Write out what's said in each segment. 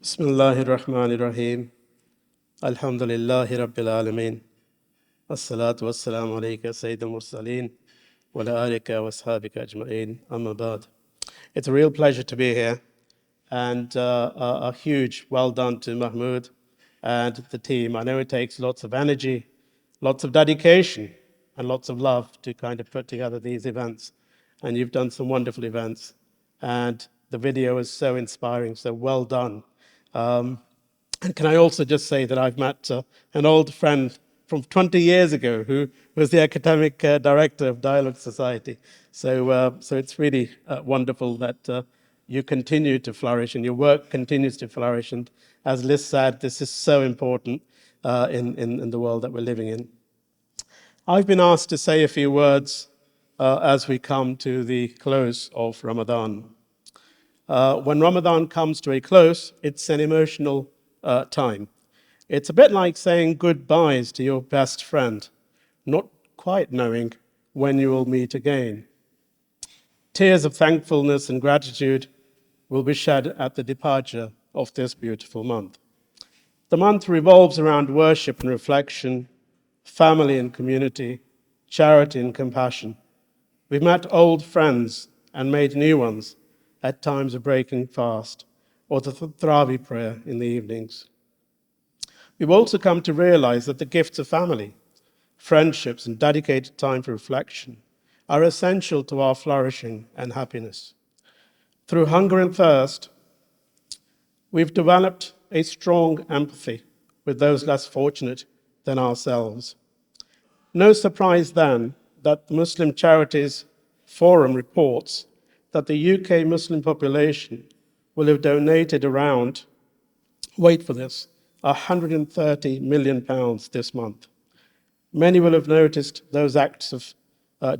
Bismillahir Rahmanir Rahim. Alhamdulillahi Rabbil Alameen. As-salatu was-salamu alayka Sayyidul Mursaleen wa ala alika wa ashabika ajma'in. Amma ba'd. It's a real pleasure to be here, and a huge well done to Mahmood and the team. I know it takes lots of energy, lots of dedication, and lots of love to kind of put together these events. And you've done some wonderful events, and the video is so inspiring, so well done. And can I also just say that I've met an old friend from 20 years ago who was the academic director of Dialogue Society. So it's really wonderful that you continue to flourish and your work continues to flourish. And as Liz said, this is so important in the world that we're living in. I've been asked to say a few words as we come to the close of Ramadan. When Ramadan comes to a close, it's an emotional time. It's a bit like saying goodbyes to your best friend, not quite knowing when you will meet again. Tears of thankfulness and gratitude will be shed at the departure of this beautiful month. The month revolves around worship and reflection, family and community, charity and compassion. We've met old friends and made new ones at times of breaking fast or the Tarawih prayer in the evenings. We've also come to realize that the gifts of family, friendships, and dedicated time for reflection are essential to our flourishing and happiness. Through hunger and thirst, we've developed a strong empathy with those less fortunate than ourselves. No surprise then that the Muslim Charities Forum reports that the UK Muslim population will have donated around, wait for this, £130 million this month. Many will have noticed those acts of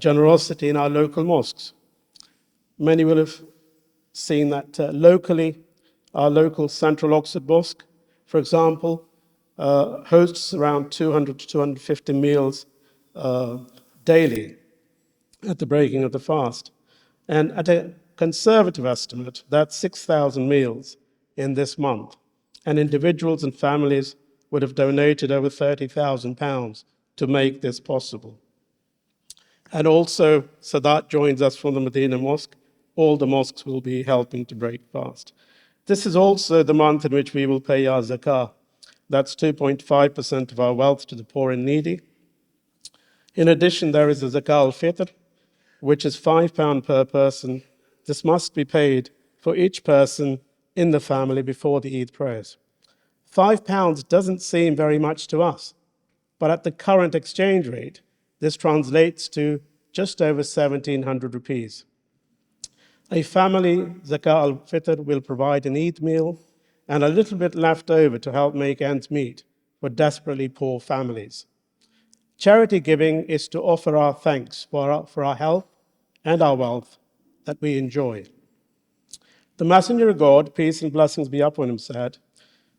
generosity in our local mosques. Many will have seen that locally, our local Central Oxford Mosque, for example, hosts around 200 to 250 meals daily at the breaking of the fast. And at a conservative estimate, that's 6,000 meals in this month. And individuals and families would have donated over £30,000 to make this possible. And also, Sadat joins us from the Medina Mosque. All the mosques will be helping to break fast. This is also the month in which we will pay our zakah. That's 2.5% of our wealth to the poor and needy. In addition, there is the zakah al-fitr, which is £5 per person. This must be paid for each person in the family before the Eid prayers. £5 doesn't seem very much to us, but at the current exchange rate, this translates to just over 1,700 rupees. A family zakah al-fitr will provide an Eid meal and a little bit left over to help make ends meet for desperately poor families. Charity giving is to offer our thanks for our health and our wealth that we enjoy. The Messenger of God, peace and blessings be upon him, said,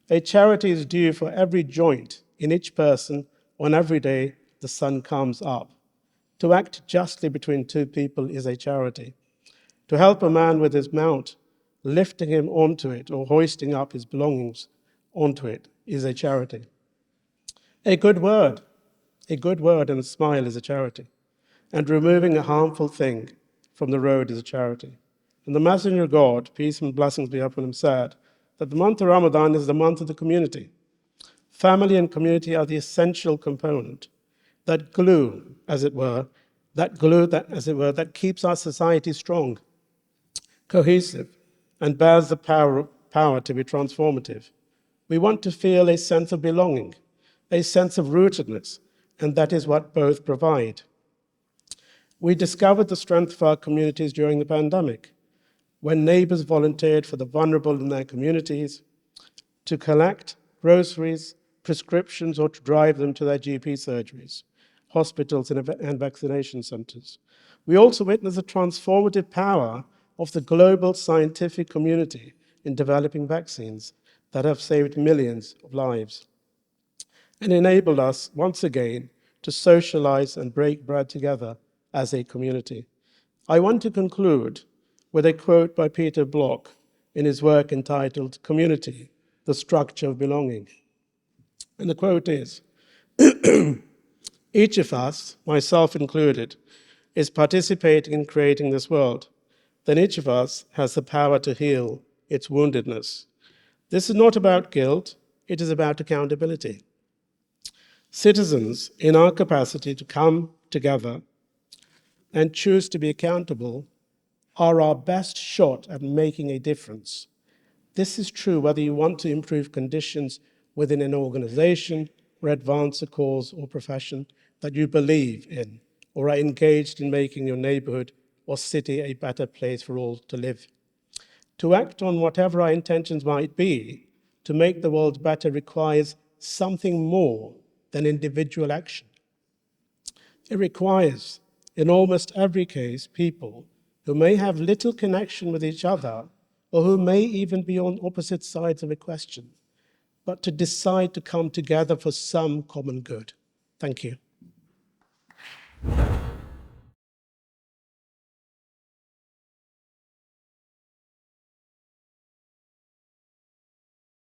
"A charity is due for every joint in each person on every day the sun comes up. To act justly between two people is a charity. To help a man with his mount, lifting him onto it or hoisting up his belongings onto it is a charity. A good word and a smile is a charity. And removing a harmful thing from the road is a charity." And the Messenger of God, peace and blessings be upon him, said that the month of Ramadan is the month of the community. Family and community are the essential component, that glue, as it were, that keeps our society strong, cohesive, and bears the power to be transformative. We want to feel a sense of belonging, a sense of rootedness, and that is what both provide. We discovered the strength of our communities during the pandemic, when neighbors volunteered for the vulnerable in their communities to collect groceries, prescriptions, or to drive them to their GP surgeries, hospitals, and vaccination centers. We also witnessed the transformative power of the global scientific community in developing vaccines that have saved millions of lives and enabled us once again to socialize and break bread together as a community. I want to conclude with a quote by Peter Block in his work entitled Community, the structure of belonging. And the quote is, each of us, myself included, is participating in creating this world. Then each of us has the power to heal its woundedness. This is not about guilt, it is about accountability. Citizens, in our capacity to come together and choose to be accountable, are our best shot at making a difference. This is true whether you want to improve conditions within an organization or advance a cause or profession that you believe in, or are engaged in making your neighborhood or city a better place for all to live. To act on whatever our intentions might be to make the world better requires something more than individual action. It requires, in almost every case, people who may have little connection with each other or who may even be on opposite sides of a question, but to decide to come together for some common good. Thank you.